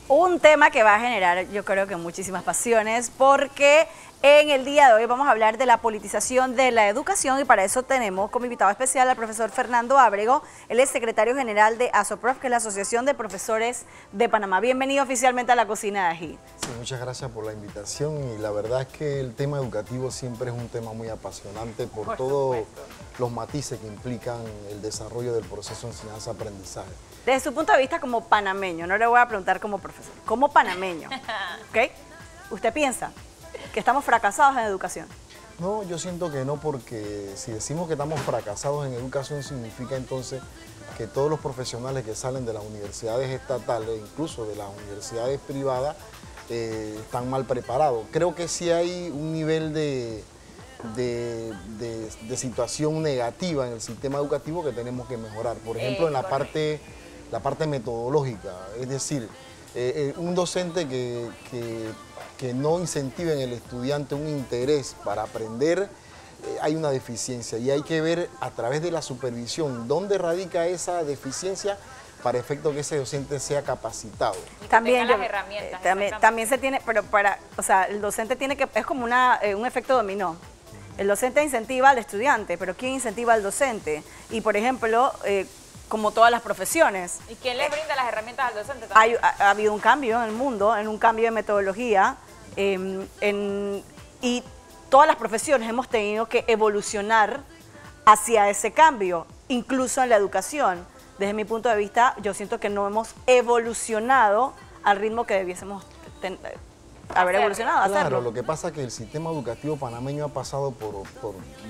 Un tema que va a generar, yo creo que muchísimas pasiones, porque en el día de hoy vamos a hablar de la politización de la educación y para eso tenemos como invitado especial al profesor Fernando Ábrego. Él es secretario general de ASOPROF, que es la Asociación de Profesores de Panamá. Bienvenido oficialmente a la Cocina de Ají. Sí, muchas gracias por la invitación y la verdad es que el tema educativo siempre es un tema muy apasionante por todos los matices que implican el desarrollo del proceso de enseñanza-aprendizaje. Desde su punto de vista como panameño, no le voy a preguntar como profesor, como panameño, ¿ok? ¿Usted piensa que estamos fracasados en educación? No, yo siento que no, porque si decimos que estamos fracasados en educación significa entonces que todos los profesionales que salen de las universidades estatales, incluso de las universidades privadas, están mal preparados. Creo que sí hay un nivel de situación negativa en el sistema educativo que tenemos que mejorar. Por ejemplo, en la parte metodológica, es decir, un docente que no incentive en el estudiante un interés para aprender, hay una deficiencia y hay que ver a través de la supervisión dónde radica esa deficiencia para efecto que ese docente sea capacitado. También las herramientas. También se tiene, pero o sea, el docente tiene que, es como un efecto dominó. El docente incentiva al estudiante, pero ¿quién incentiva al docente? Y por ejemplo, como todas las profesiones. ¿Y quién le brinda las herramientas al docente también? Ha habido un cambio en el mundo, en un cambio de metodología, y todas las profesiones hemos tenido que evolucionar hacia ese cambio, incluso en la educación. Desde mi punto de vista, yo siento que no hemos evolucionado al ritmo que debiésemos haber evolucionado. Claro, lo que pasa es que el sistema educativo panameño ha pasado por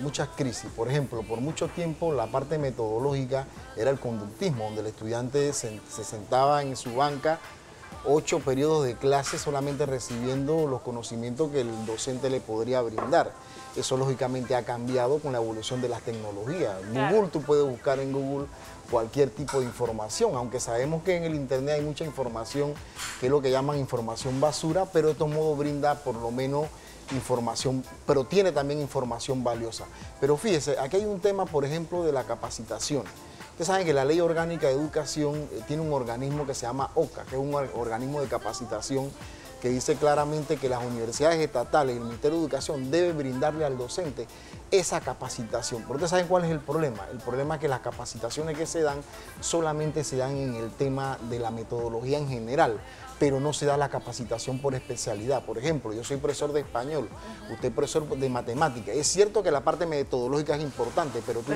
muchas crisis. Por ejemplo, por mucho tiempo la parte metodológica era el conductismo, donde el estudiante se sentaba en su banca 8 periodos de clase solamente recibiendo los conocimientos que el docente le podría brindar. Eso lógicamente ha cambiado con la evolución de las tecnologías. Claro. Google, tú puedes buscar en Google cualquier tipo de información, aunque sabemos que en el internet hay mucha información que es lo que llaman información basura, pero de todos modos brinda por lo menos información, pero tiene también información valiosa. Pero fíjese, aquí hay un tema, por ejemplo, de la capacitación. Ustedes saben que la Ley Orgánica de Educación tiene un organismo que se llama OCA, que es un organismo de capacitación que dice claramente que las universidades estatales y el Ministerio de Educación debe brindarle al docente esa capacitación. Pero ustedes saben cuál es el problema. El problema es que las capacitaciones que se dan solamente se dan en el tema de la metodología en general, pero no se da la capacitación por especialidad. Por ejemplo, yo soy profesor de español, usted es profesor de matemática. Es cierto que la parte metodológica es importante, pero tú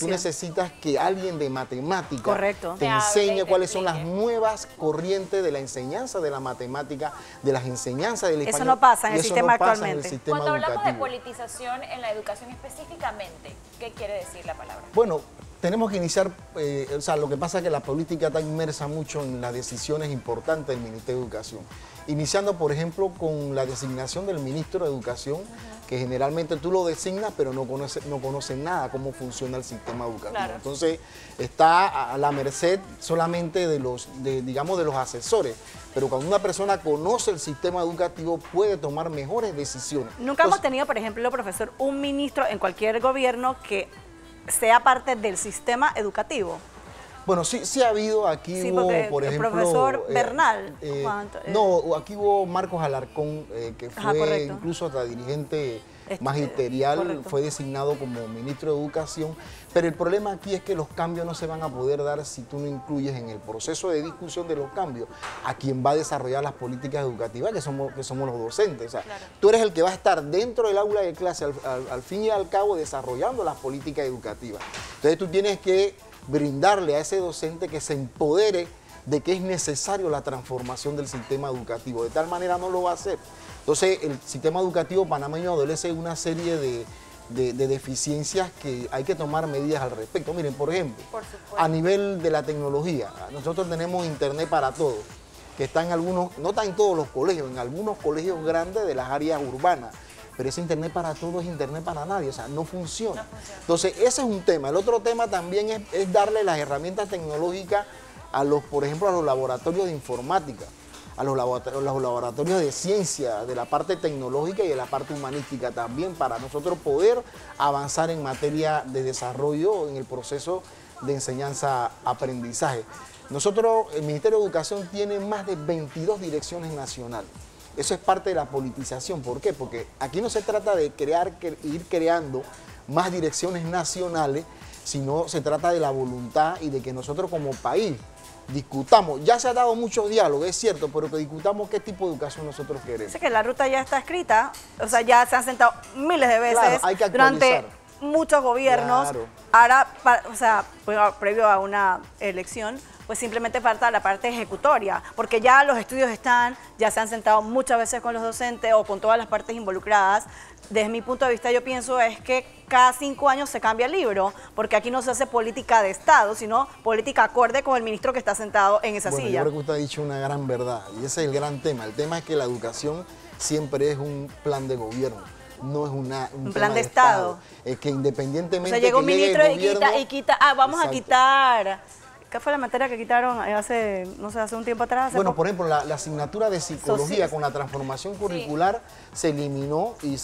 necesitas que alguien de matemática te enseñe cuáles son las nuevas corrientes de la enseñanza de la matemática, de las enseñanzas del español. Eso no pasa en el sistema actualmente. Cuando hablamos de politización en la educación específicamente, ¿qué quiere decir la palabra? Bueno, tenemos que iniciar, o sea, lo que pasa es que la política está inmersa mucho en las decisiones importantes del Ministerio de Educación. Iniciando, por ejemplo, con la designación del Ministro de Educación, que generalmente tú lo designas, pero no conoce nada cómo funciona el sistema educativo. Claro. Entonces, está a la merced solamente de los asesores. Pero cuando una persona conoce el sistema educativo, puede tomar mejores decisiones. Nunca hemos tenido, por ejemplo, profesor, un ministro en cualquier gobierno que sea parte del sistema educativo. Bueno, sí ha habido, aquí hubo, por ejemplo... el profesor Bernal. No, aquí hubo Marcos Alarcón, que fue incluso hasta dirigente magisterial, fue designado como ministro de Educación, pero el problema aquí es que los cambios no se van a poder dar si tú no incluyes en el proceso de discusión de los cambios a quien va a desarrollar las políticas educativas, que somos los docentes. O sea, tú eres el que va a estar dentro del aula de clase al fin y al cabo desarrollando las políticas educativas. Entonces tú tienes que brindarle a ese docente que se empodere de que es necesario la transformación del sistema educativo. De tal manera no lo va a hacer. Entonces, el sistema educativo panameño adolece de una serie de deficiencias que hay que tomar medidas al respecto. Miren, por ejemplo, a nivel de la tecnología, nosotros tenemos internet para todos, que está en algunos, no está en todos los colegios, en algunos colegios grandes de las áreas urbanas. Pero ese internet para todos es internet para nadie, o sea, no funciona. Entonces, ese es un tema. El otro tema también es darle las herramientas tecnológicas por ejemplo, a los laboratorios de informática, a los laboratorios de ciencia, de la parte tecnológica y de la parte humanística también, para nosotros poder avanzar en materia de desarrollo en el proceso de enseñanza-aprendizaje. Nosotros, el Ministerio de Educación tiene más de 22 direcciones nacionales. Eso es parte de la politización. ¿Por qué? Porque aquí no se trata de ir creando más direcciones nacionales, sino se trata de la voluntad y de que nosotros como país discutamos. Ya se ha dado muchos diálogos, es cierto, pero que discutamos qué tipo de educación nosotros queremos. Sé que la ruta ya está escrita, o sea, ya se han sentado miles de veces Claro, hay que actualizar. durante muchos gobiernos. Claro. Ahora, o sea, previo a una elección, pues simplemente falta la parte ejecutoria, porque ya los estudios están, ya se han sentado muchas veces con los docentes o con todas las partes involucradas. Desde mi punto de vista, yo pienso es que cada 5 años se cambia el libro, porque aquí no se hace política de Estado, sino política acorde con el ministro que está sentado en esa Bueno, silla. yo creo que usted ha dicho una gran verdad, y ese es el gran tema. El tema es que la educación siempre es un plan de gobierno, no es un plan tema de Estado. Es que independientemente O sea, llega un que llegue ministro el gobierno, y quita, vamos a Exacto. quitar. ¿Qué fue la materia que quitaron hace, no sé, hace un tiempo atrás? Hace Bueno, poco? por ejemplo, la asignatura de psicología con la transformación curricular se eliminó y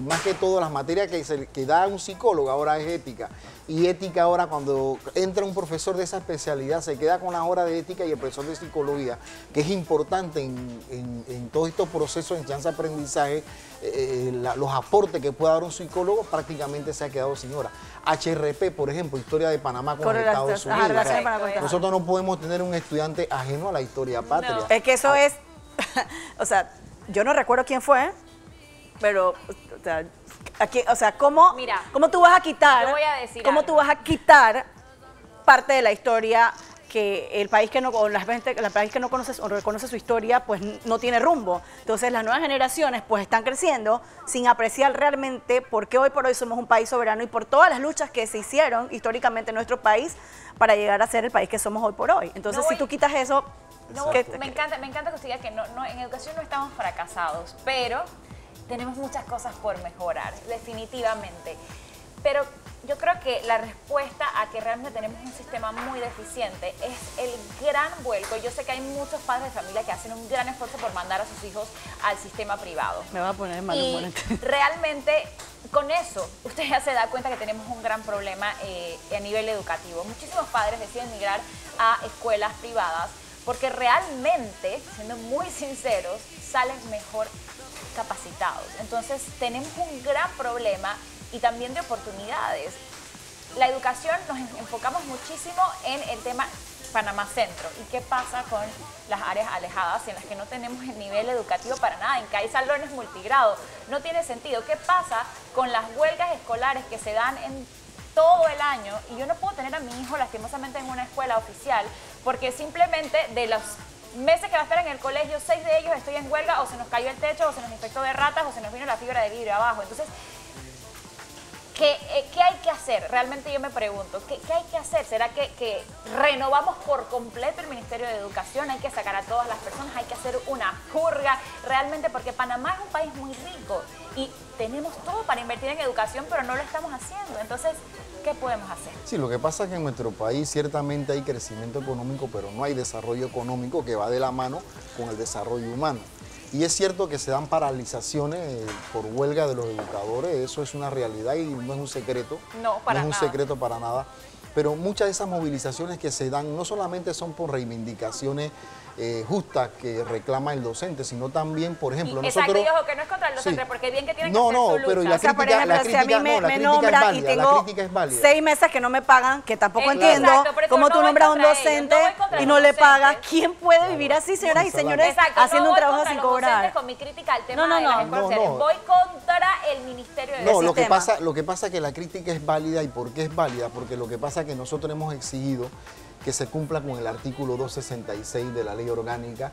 más que todo las materias que da un psicólogo ahora es ética. Y ética ahora cuando entra un profesor de esa especialidad se queda con la hora de ética y el profesor de psicología, que es importante en todos estos procesos de enseñanza-aprendizaje, los aportes que pueda dar un psicólogo prácticamente se ha quedado sin hora. HRP, por ejemplo, historia de Panamá con los Estados Unidos. relaciones Panamá con Estados Nosotros no podemos tener un estudiante ajeno a la historia patria. No. Es que eso es, o sea, yo no recuerdo quién fue, pero, o sea, ¿cómo, Mira, ¿cómo tú vas a quitar, yo voy a decir cómo algo. tú vas a quitar parte de la historia que el país que no, o la país que no conoce o reconoce su historia, pues no tiene rumbo? Entonces las nuevas generaciones pues están creciendo sin apreciar realmente por qué hoy por hoy somos un país soberano y por todas las luchas que se hicieron históricamente en nuestro país para llegar a ser el país que somos hoy por hoy. Entonces No si voy- tú quitas eso, No, ¿qué- me encanta que usted diga que en educación no estamos fracasados, pero tenemos muchas cosas por mejorar, definitivamente. Pero yo creo que la respuesta a que realmente tenemos un sistema muy deficiente es el gran vuelco. Yo sé que hay muchos padres de familia que hacen un gran esfuerzo por mandar a sus hijos al sistema privado. Me va a poner mal humor. Y realmente con eso usted ya se da cuenta que tenemos un gran problema a nivel educativo. Muchísimos padres deciden migrar a escuelas privadas porque realmente, siendo muy sinceros, salen mejor capacitados. Entonces tenemos un gran problema y también de oportunidades. La educación nos enfocamos muchísimo en el tema Panamá Centro. ¿Y qué pasa con las áreas alejadas en las que no tenemos el nivel educativo para nada? En que hay salones multigrado. No tiene sentido. ¿Qué pasa con las huelgas escolares que se dan en todo el año? Y yo no puedo tener a mi hijo lastimosamente en una escuela oficial porque simplemente de los meses que va a estar en el colegio, 6 de ellos estoy en huelga o se nos cayó el techo o se nos infectó de ratas o se nos vino la fibra de vidrio abajo. Entonces, ¿qué hay que hacer? Realmente yo me pregunto, ¿qué hay que hacer? ¿Será que renovamos por completo el Ministerio de Educación? ¿Hay que sacar a todas las personas? ¿Hay que hacer una purga? Realmente, porque Panamá es un país muy rico y tenemos todo para invertir en educación, pero no lo estamos haciendo. Entonces, ¿qué podemos hacer? Sí, lo que pasa es que en nuestro país ciertamente hay crecimiento económico, pero no hay desarrollo económico que va de la mano con el desarrollo humano. Y es cierto que se dan paralizaciones por huelga de los educadores, eso es una realidad y no es un secreto. No, para no es un nada. secreto para nada. Pero muchas de esas movilizaciones que se dan no solamente son por reivindicaciones justas que reclama el docente, sino también, por ejemplo, Exacto, nosotros... y ojo, que no es contra el docente, Sí. porque bien que tienen No, que hacer no, su lucha. pero y la O sea, por crítica- ejemplo, si a mí no, la me crítica es nombran y válida, la tengo crítica es válida. 6 meses que no me pagan, que tampoco Exacto, entiendo por eso cómo no tú voy nombras a un contra ellos, docente no voy contra y los no le docentes. pagas. ¿Quién puede vivir así, señoras y señores, Exacto, haciendo no un voy trabajo contra sin los cobrar? docentes con mi crítica al tema No, no, de las no. escuelas No, oficiales. no. Voy contra el Ministerio de No, Educación. lo que pasa es que la crítica es válida. ¿Y por qué es válida? Porque lo que pasa es que nosotros hemos exigido que se cumpla con el artículo 266 de la ley orgánica,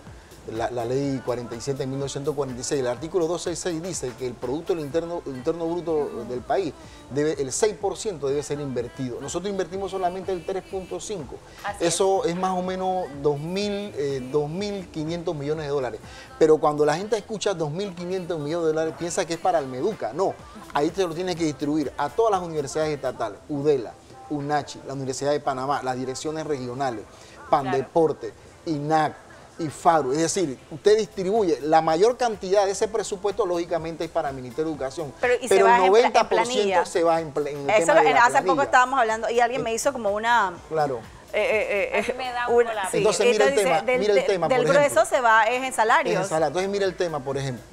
la ley 47 de 1946. El artículo 266 dice que el Producto Interno Bruto del país, el 6% debe ser invertido. Nosotros invertimos solamente el 3.5%. Eso es más o menos 2.500 millones de dólares. Pero cuando la gente escucha 2.500 millones de dólares, piensa que es para el Meduca. No, ahí te lo tienes que distribuir a todas las universidades estatales, UDELA, UNACHI, la Universidad de Panamá, las direcciones regionales, PANDEPORTE, INAC, y FARU. Es decir, usted distribuye la mayor cantidad de ese presupuesto, lógicamente es para el Ministerio de Educación, y se pero va el en 90% planilla. se va en el Eso tema de la hace poco planilla. estábamos hablando y alguien me hizo como una... Claro. A mí me da un colapso. sí. Entonces, mira el tema, del, mira el tema, del por grueso ejemplo. se va es en salarios. Entonces, mira el tema, por ejemplo,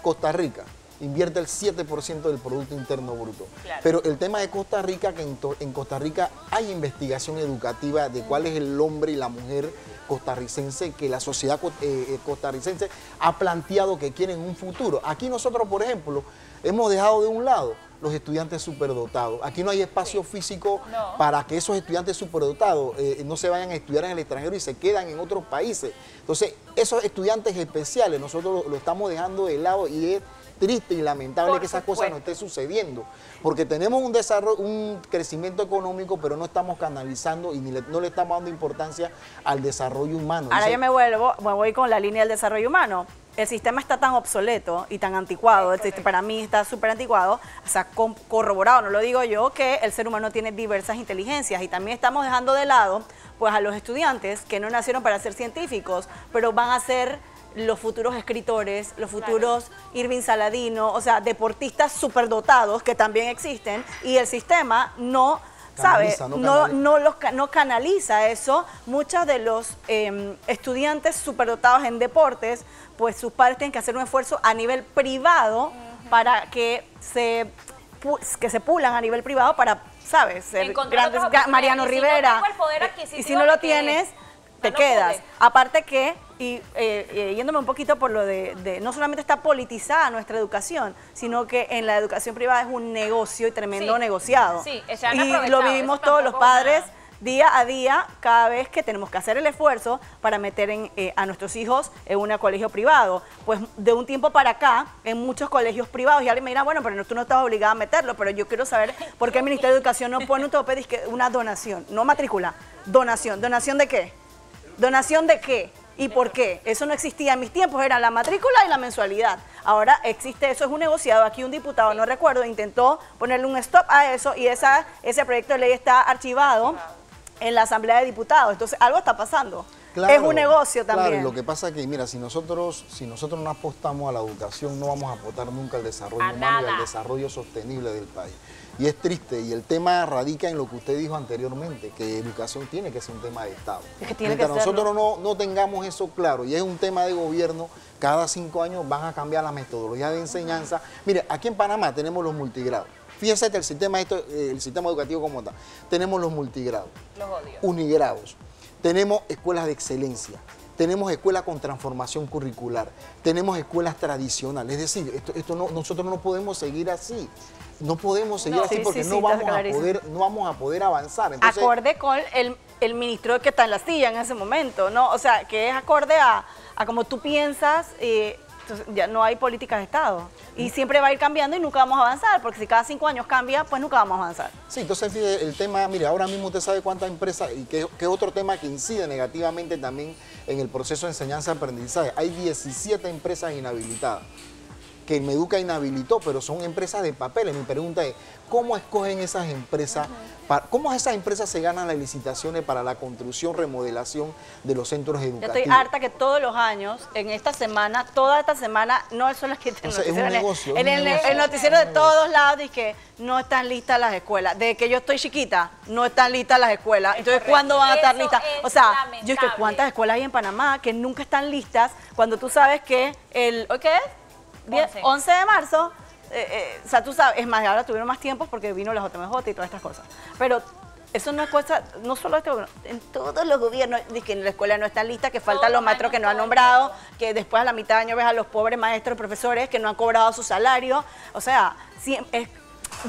Costa Rica invierte el 7% del Producto Interno Bruto. Claro. Pero el tema de Costa Rica, que en Costa Rica hay investigación educativa de cuál es el hombre y la mujer costarricense, que la sociedad costarricense ha planteado que quieren un futuro. Aquí nosotros, por ejemplo, hemos dejado de un lado los estudiantes superdotados. Aquí no hay espacio físico para que esos estudiantes superdotados no se vayan a estudiar en el extranjero y se quedan en otros países. Entonces, esos estudiantes especiales nosotros lo estamos dejando de lado y es triste y lamentable que esas cosas no estén sucediendo, porque tenemos un desarrollo, un crecimiento económico, pero no estamos canalizando y no le estamos dando importancia al desarrollo humano. Ahora yo me voy con la línea del desarrollo humano. El sistema está tan obsoleto y tan anticuado, para mí está súper anticuado, o sea, corroborado, no lo digo yo, que el ser humano tiene diversas inteligencias y también estamos dejando de lado pues a los estudiantes que no nacieron para ser científicos, pero van a ser los futuros escritores, los futuros Irving Saladino, o sea, deportistas superdotados que también existen y el sistema no... ¿Sabe? No canaliza eso. Muchos de los estudiantes superdotados en deportes, pues sus padres tienen que hacer un esfuerzo a nivel privado para que se pulan a nivel privado para, ¿sabes? Ser grandes, Mariano Rivera. Y si no lo tienes, te quedas. Aparte que, yéndome un poquito por lo de no solamente está politizada nuestra educación, sino que en la educación privada es un negocio y tremendo negociado. Sí, y lo vivimos todos los padres día a día, cada vez que tenemos que hacer el esfuerzo para meter a nuestros hijos en un colegio privado. Pues de un tiempo para acá, en muchos colegios privados, y alguien me dirá, bueno, pero tú no estás obligada a meterlo, pero yo quiero saber por qué el Ministerio de Educación no pone un tope, dice una donación, no matrícula, donación. ¿Donación de qué? ¿Donación de qué? ¿Y por qué? Eso no existía en mis tiempos, era la matrícula y la mensualidad. Ahora existe eso, es un negociado. Aquí un diputado, no recuerdo, intentó ponerle un stop a eso y ese proyecto de ley está archivado en la Asamblea de Diputados. Entonces, algo está pasando. Claro, es un negocio también. Claro, y lo que pasa es que, mira, si nosotros no apostamos a la educación, no vamos a aportar nunca al desarrollo humano y al desarrollo sostenible del país. Y es triste, y el tema radica en lo que usted dijo anteriormente, que educación tiene que ser un tema de Estado. Es que tiene Mientras nosotros no tengamos eso claro, y es un tema de gobierno, cada 5 años van a cambiar la metodología de enseñanza. Mire, aquí en Panamá tenemos los multigrados. Fíjese que el sistema educativo como está. Tenemos los multigrados, los odio, unigrados, tenemos escuelas de excelencia, tenemos escuelas con transformación curricular, tenemos escuelas tradicionales. Es decir, nosotros no podemos seguir así. No podemos seguir así porque no vamos a poder avanzar. Entonces, acorde con el ministro que está en la silla en ese momento, ¿no? O sea, que es acorde a como tú piensas, entonces ya no hay políticas de Estado. Y siempre va a ir cambiando y nunca vamos a avanzar, porque si cada 5 años cambia, pues nunca vamos a avanzar. Sí, entonces el tema, mire, ahora mismo usted sabe cuántas empresas, y que es otro tema que incide negativamente también en el proceso de enseñanza-aprendizaje. Hay 17 empresas inhabilitadas, que Meduca inhabilitó, pero son empresas de papeles. Mi pregunta es, ¿cómo escogen esas empresas? ¿Cómo esas empresas se ganan las licitaciones para la construcción, remodelación de los centros educativos? Yo estoy harta que todos los años, en esta semana, toda esta semana, no son las que te en el noticiero de todos lados, dice que no están listas las escuelas. Desde que yo estoy chiquita, no están listas las escuelas. Entonces, ¿cuándo van a estar listas? O sea, yo es que ¿cuántas escuelas hay en Panamá que nunca están listas cuando tú sabes que ¿qué es? 11 de marzo, o sea, tú sabes, es más, ahora tuvieron más tiempos porque vino la JMJ y todas estas cosas. Pero eso no es cosa, no solo este gobierno, en todos los gobiernos, que en la escuela no están listas, que faltan los maestros que no han nombrado, que después a la mitad de año ves a los pobres maestros, profesores que no han cobrado su salario. O sea,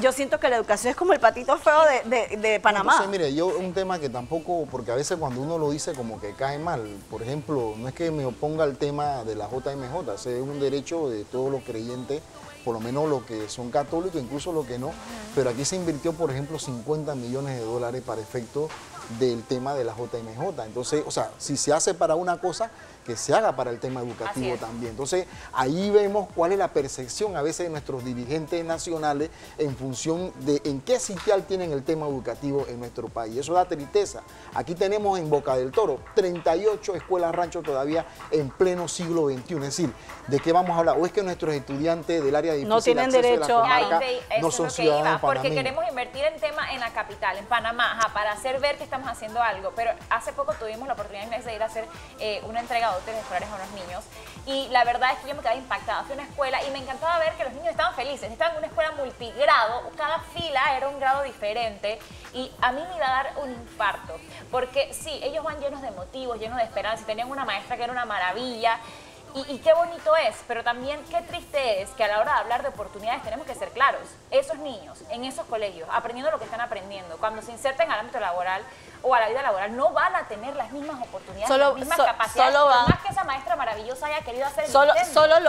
yo siento que la educación es como el patito feo de Panamá. Entonces, mire, un tema que tampoco, porque a veces cuando uno lo dice como que cae mal, por ejemplo, no es que me oponga al tema de la JMJ, ese es un derecho de todos los creyentes, por lo menos los que son católicos, incluso los que no, pero aquí se invirtió, por ejemplo, 50 millones de dólares para efecto del tema de la JMJ. Entonces, o sea, si se hace para una cosa, que se haga para el tema educativo también. Entonces, ahí vemos cuál es la percepción a veces de nuestros dirigentes nacionales en función de en qué sitial tienen el tema educativo en nuestro país. Eso da tristeza. Aquí tenemos en Boca del Toro 38 escuelas rancho todavía en pleno siglo XXI. Es decir, ¿de qué vamos a hablar? ¿O es que nuestros estudiantes del área difícil no tienen de acceso derecho de la comarca no eso son es lo que ciudadanos iba, porque panameños? queremos invertir en tema en la capital, en Panamá, para hacer ver que estamos haciendo algo? Pero hace poco tuvimos la oportunidad de ir a hacer una entrega de útiles escolares a unos niños, y la verdad es que yo me quedaba impactada. Fui a una escuela y me encantaba ver que los niños estaban felices, estaban en una escuela multigrado, cada fila era un grado diferente, y a mí me iba a dar un infarto, porque sí, ellos van llenos de motivos, llenos de esperanza, y tenían una maestra que era una maravilla. Y qué bonito es, pero también qué triste es que a la hora de hablar de oportunidades tenemos que ser claros. Esos niños en esos colegios, aprendiendo lo que están aprendiendo, cuando se inserten al ámbito laboral o a la vida laboral, no van a tener las mismas oportunidades, las mismas capacidades. Por más que esa maestra maravillosa haya querido hacer el intento. Solo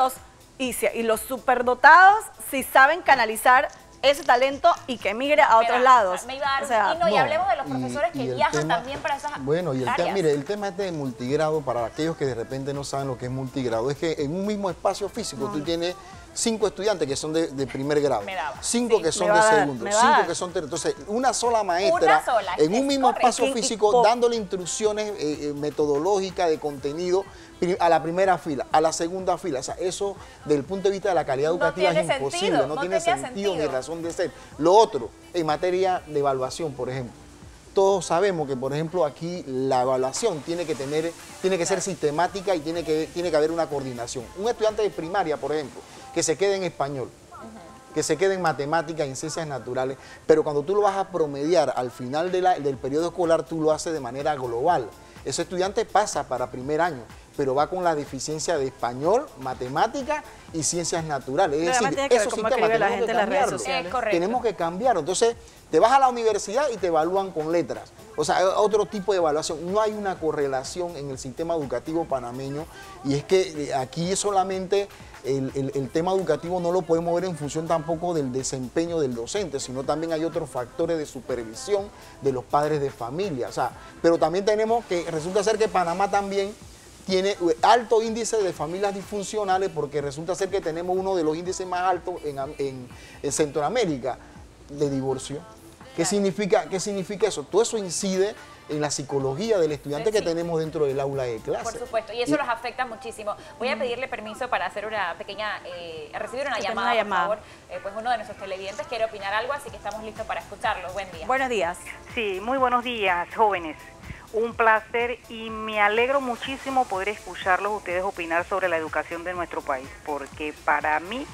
los superdotados si saben canalizar ese talento y que migre a otros lados. Me iba a dar y hablemos de los profesores que viajan también para esas Bueno, y áreas. mire, el tema este de multigrado, para aquellos que de repente no saben lo que es multigrado, es que en un mismo espacio físico tú tienes 5 estudiantes que son de primer grado, 5 que son de segundo, 5 que son de... Entonces, una sola maestra en un mismo espacio físico dándole instrucciones metodológicas de contenido a la primera fila, a la segunda fila. O sea, eso, desde el punto de vista de la calidad educativa, es imposible, no tiene sentido ni razón de ser. Lo otro, en materia de evaluación, por ejemplo, todos sabemos que, por ejemplo, aquí la evaluación tiene que ser sistemática y tiene que haber una coordinación. Un estudiante de primaria, por ejemplo, que se quede en español, que se quede en matemáticas y en ciencias naturales, pero cuando tú lo vas a promediar al final del periodo escolar, tú lo haces de manera global. Ese estudiante pasa para primer año, pero va con la deficiencia de español, matemática y ciencias naturales. Es decir, esos sistemas tenemos que cambiarlo. Tenemos que cambiarlo. Entonces, te vas a la universidad y te evalúan con letras. O sea, otro tipo de evaluación. No hay una correlación en el sistema educativo panameño, y es que aquí solamente el tema educativo no lo podemos ver en función tampoco del desempeño del docente, sino también hay otros factores de supervisión de los padres de familia. O sea, pero también tenemos que, resulta ser que Panamá también tiene alto índice de familias disfuncionales, porque resulta ser que tenemos uno de los índices más altos en Centroamérica de divorcio. ¿Qué significa eso? Todo eso incide en la psicología del estudiante que tenemos dentro del aula de clase. Por supuesto, y eso los afecta muchísimo. Voy a pedirle permiso para hacer una pequeña, recibir una llamada, por favor. Pues uno de nuestros televidentes quiere opinar algo, así que estamos listos para escucharlos. Buen día. Buenos días. Sí, muy buenos días, jóvenes. Un placer, y me alegro muchísimo poder escucharlos ustedes opinar sobre la educación de nuestro país, porque para mí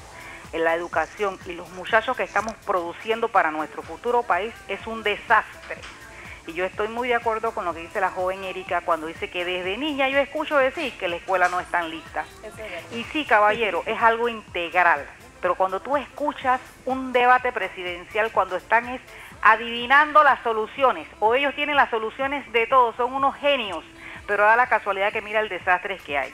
la educación y los muchachos que estamos produciendo para nuestro futuro país es un desastre. Y yo estoy muy de acuerdo con lo que dice la joven Erika cuando dice que desde niña yo escucho decir que la escuela no está lista. Y sí, caballero, es algo integral, pero cuando tú escuchas un debate presidencial, cuando están adivinando las soluciones, o ellos tienen las soluciones de todo, son unos genios, pero da la casualidad que mira el desastre que hay.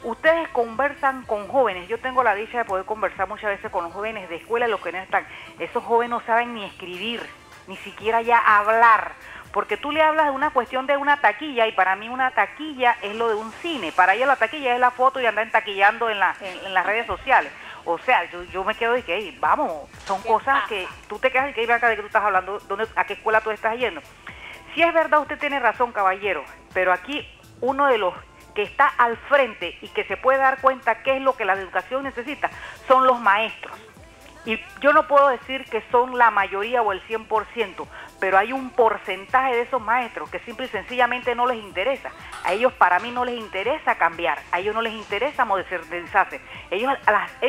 Ustedes conversan con jóvenes, yo tengo la dicha de poder conversar muchas veces con los jóvenes de escuela, los que no están. Esos jóvenes no saben ni escribir, ni siquiera ya hablar, porque tú le hablas de una cuestión de una taquilla, y para mí una taquilla es lo de un cine, para ellos la taquilla es la foto y andar taquillando en las redes sociales. O sea, yo me quedo de que, hey, vamos, son cosas que tú te quedas y que, acá de que tú estás hablando, ¿a qué escuela tú estás yendo? Si es verdad, usted tiene razón, caballero, pero aquí uno de los que está al frente y que se puede dar cuenta qué es lo que la educación necesita son los maestros. Y yo no puedo decir que son la mayoría o el 100%, pero hay un porcentaje de esos maestros que simple y sencillamente no les interesa. A ellos, para mí, no les interesa cambiar, a ellos no les interesa modernizarse. Ellos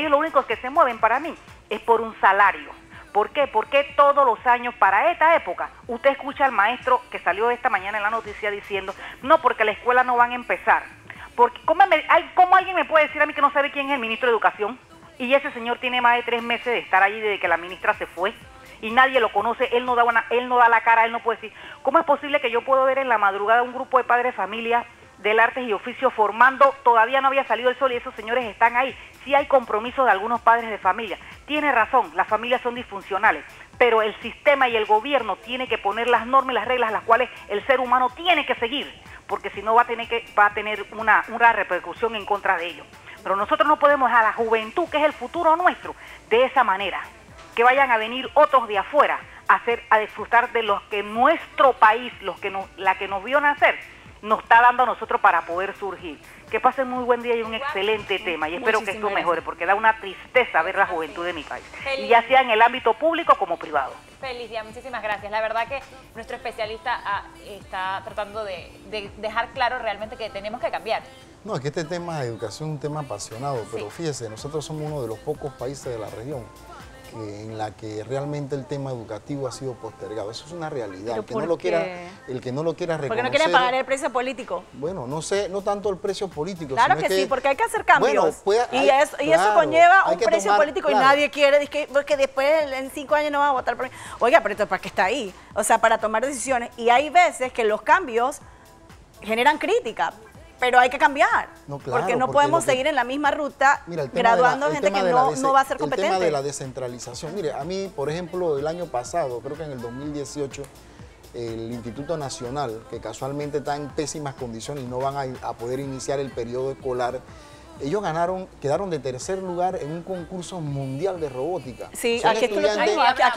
lo único que se mueven para mí es por un salario. ¿Por qué? Porque todos los años, para esta época, usted escucha al maestro que salió esta mañana en la noticia diciendo, no, porque la escuela no van a empezar. Porque, ¿cómo alguien me puede decir a mí que no sabe quién es el ministro de Educación? Y ese señor tiene más de 3 meses de estar allí desde que la ministra se fue y nadie lo conoce, él no da la cara, él no puede decir. ¿Cómo es posible que yo puedo ver en la madrugada un grupo de padres de familia del Artes y Oficios formando? Todavía no había salido el sol y esos señores están ahí. Sí hay compromiso de algunos padres de familia. Tiene razón, las familias son disfuncionales, pero el sistema y el gobierno tiene que poner las normas y las reglas las cuales el ser humano tiene que seguir, porque si no va a tener una repercusión en contra de ellos. Pero nosotros no podemos a la juventud, que es el futuro nuestro, de esa manera, que vayan a venir otros de afuera a disfrutar de los que nuestro país, la que nos vio nacer, nos está dando a nosotros para poder surgir. Que pasen muy buen día y un excelente tema, y espero que esto mejore, porque da una tristeza ver la juventud de mi país, y ya sea en el ámbito público como privado. Feliz día, muchísimas gracias. La verdad que nuestro especialista está tratando de dejar claro realmente que tenemos que cambiar. No, es que este tema de educación es un tema apasionado, pero fíjese, nosotros somos uno de los pocos países de la región en la que realmente el tema educativo ha sido postergado. Eso es una realidad. El que no lo quiera reconocer. Porque no quieren pagar el precio político. Bueno, no sé, no tanto el precio político. Claro que sí, porque hay que hacer cambios. Bueno, eso conlleva un precio político, y nadie quiere, porque después en 5 años no va a votar por mí. Oiga, pero esto para qué está ahí. O sea, para tomar decisiones. Y hay veces que los cambios generan crítica. Pero hay que cambiar, no, claro, porque no podemos seguir en la misma ruta, graduando gente que no va a ser competente. El tema de la descentralización. Mire, a mí, por ejemplo, el año pasado, creo que en el 2018, el Instituto Nacional, que casualmente está en pésimas condiciones y no van a poder iniciar el periodo escolar, ellos quedaron de tercer lugar en un concurso mundial de robótica. Sí, aquí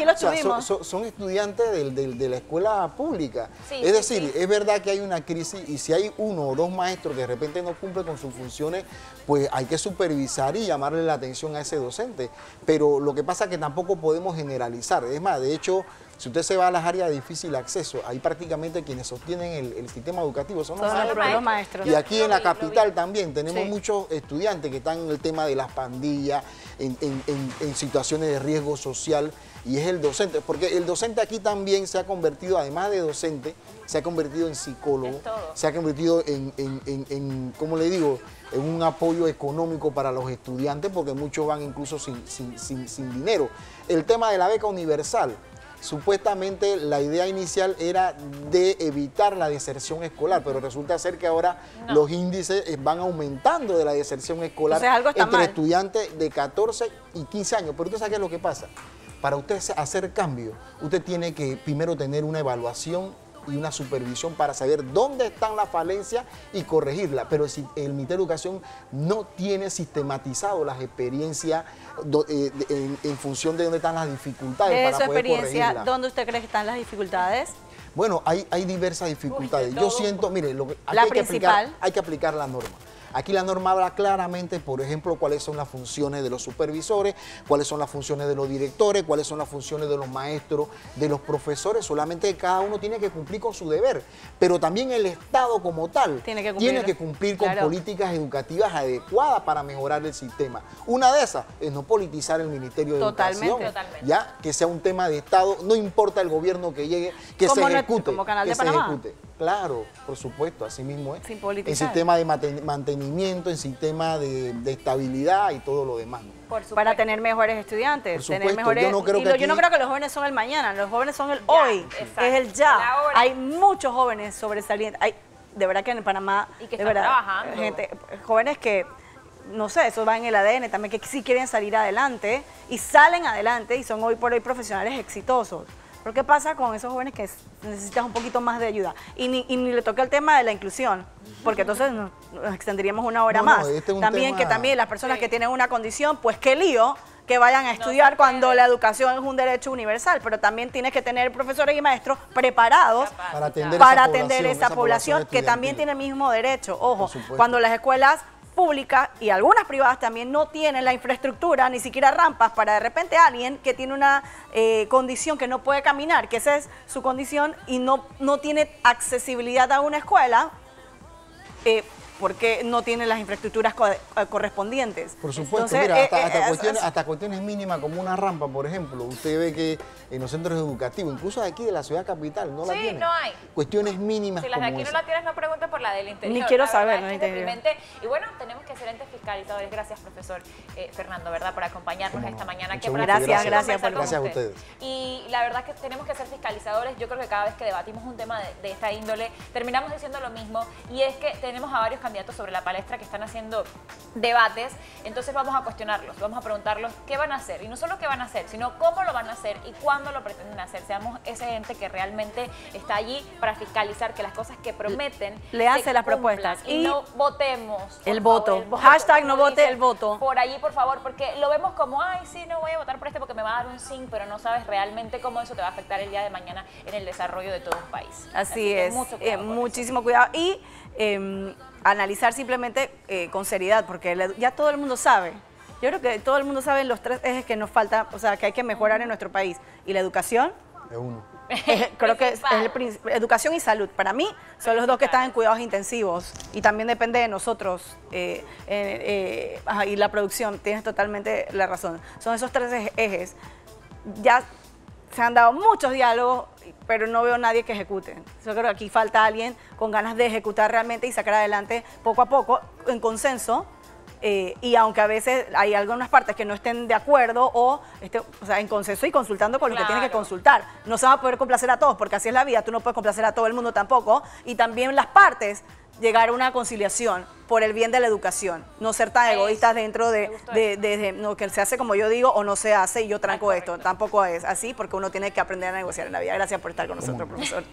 lo tuvimos. Son estudiantes de la escuela pública. Sí, es decir, es verdad que hay una crisis, y si hay 1 o 2 maestros que de repente no cumplen con sus funciones, pues hay que supervisar y llamarle la atención a ese docente. Pero lo que pasa es que tampoco podemos generalizar. Es más, de hecho, si usted se va a las áreas de difícil acceso, ahí prácticamente quienes sostienen el sistema educativo son los maestros. Y aquí en la capital también tenemos muchos estudiantes que están en el tema de las pandillas, en situaciones de riesgo social, y es el docente, porque el docente aquí también se ha convertido, además de docente, se ha convertido en psicólogo, se ha convertido en ¿cómo le digo?, en un apoyo económico para los estudiantes, porque muchos van incluso sin dinero. El tema de la beca universal. Supuestamente la idea inicial era de evitar la deserción escolar, pero resulta ser que ahora los índices van aumentando de la deserción escolar entre estudiantes de 14 y 15 años. Pero usted sabe qué es lo que pasa. Para usted hacer cambio, usted tiene que primero tener una evaluación y una supervisión para saber dónde están las falencias y corregirlas. Pero si el Ministerio de Educación no tiene sistematizado las experiencias en función de dónde están las dificultades para poder corregirlas. ¿Dónde usted cree que están las dificultades? Bueno, hay diversas dificultades. Yo siento, mire, hay que aplicar la norma. Aquí la norma habla claramente, por ejemplo, cuáles son las funciones de los supervisores, cuáles son las funciones de los directores, cuáles son las funciones de los maestros, de los profesores. Solamente cada uno tiene que cumplir con su deber, pero también el Estado como tal tiene que cumplir con políticas educativas adecuadas para mejorar el sistema. Una de esas es no politizar el Ministerio de Educación, ya que sea un tema de Estado, no importa el gobierno que llegue, que se ejecute. Como Canal de Panamá. Claro, por supuesto, así mismo es. Sin politizar. En sistema de mantenimiento, en sistema de estabilidad y todo lo demás, ¿no? Para tener mejores estudiantes. Por supuesto, tener mejores, yo no creo que los jóvenes son el mañana, los jóvenes son el hoy, es el ya. Hay muchos jóvenes sobresalientes. De verdad que en Panamá, y que están trabajando. Jóvenes que, no sé, eso va en el ADN también, que sí quieren salir adelante y salen adelante y son hoy por hoy profesionales exitosos. Pero ¿qué pasa con esos jóvenes que necesitan un poquito más de ayuda? Y ni le toca el tema de la inclusión, porque entonces nos extenderíamos una hora más. También las personas que tienen una condición, pues qué lío que vayan a estudiar cuando la educación es un derecho universal, pero también tienes que tener profesores y maestros preparados para atender esa población que también tiene el mismo derecho. Ojo, cuando las escuelas públicas y algunas privadas también no tienen la infraestructura, ni siquiera rampas para de repente alguien que tiene una condición que no puede caminar, que esa es su condición y no tiene accesibilidad a una escuela, porque no tiene las infraestructuras correspondientes. Por supuesto, entonces, mira, hasta cuestiones mínimas como una rampa, por ejemplo. Usted ve que en los centros educativos, incluso de aquí de la ciudad capital, no la tienen. Sí, no hay. Cuestiones mínimas si las de aquí no la tienes, no preguntes por la del interior. Ni quiero saber, no interior. Y bueno, tenemos que ser entes fiscalizadores. Gracias, profesor Fernando, ¿verdad?, por acompañarnos esta mañana. Gracias a ustedes. Y la verdad que tenemos que ser fiscalizadores. Yo creo que cada vez que debatimos un tema de esta índole, terminamos diciendo lo mismo, y es que tenemos a varios candidatos sobre la palestra que están haciendo debates, entonces vamos a cuestionarlos, vamos a preguntarlos qué van a hacer, y no solo qué van a hacer, sino cómo lo van a hacer y cuándo lo pretenden hacer. Seamos ese ente que realmente está allí para fiscalizar que las cosas que prometen le hace se las cumplan, propuestas. y no votemos por el favor, voto. Hashtag no como vote dicen, el voto. por allí, por favor, porque lo vemos como, ay, sí, no voy a votar por este porque me va a dar un sí, pero no sabes realmente cómo eso te va a afectar el día de mañana en el desarrollo de todo un país. Así que es, mucho cuidado con muchísimo cuidado. Y analizar simplemente con seriedad, porque ya todo el mundo sabe. Yo creo que todo el mundo sabe los 3 ejes que nos falta, o sea, que hay que mejorar en nuestro país. Y la educación, Es uno. creo que es el principal. Educación y salud, para mí, son los 2 que están en cuidados intensivos. Y también depende de nosotros. Y la producción, tienes totalmente la razón. Son esos 3 ejes. Ya se han dado muchos diálogos, pero no veo nadie que ejecute. Yo creo que aquí falta alguien con ganas de ejecutar realmente y sacar adelante poco a poco, en consenso, y aunque a veces hay algunas partes que no estén de acuerdo o sea, en consenso y consultando con los que tienen que consultar. No se va a poder complacer a todos, porque así es la vida, tú no puedes complacer a todo el mundo tampoco, y también las partes llegar a una conciliación por el bien de la educación, no ser tan egoístas dentro de no, que se hace como yo digo o no se hace y yo tranco esto, tampoco es así, porque uno tiene que aprender a negociar en la vida. Gracias por estar con nosotros, profesor.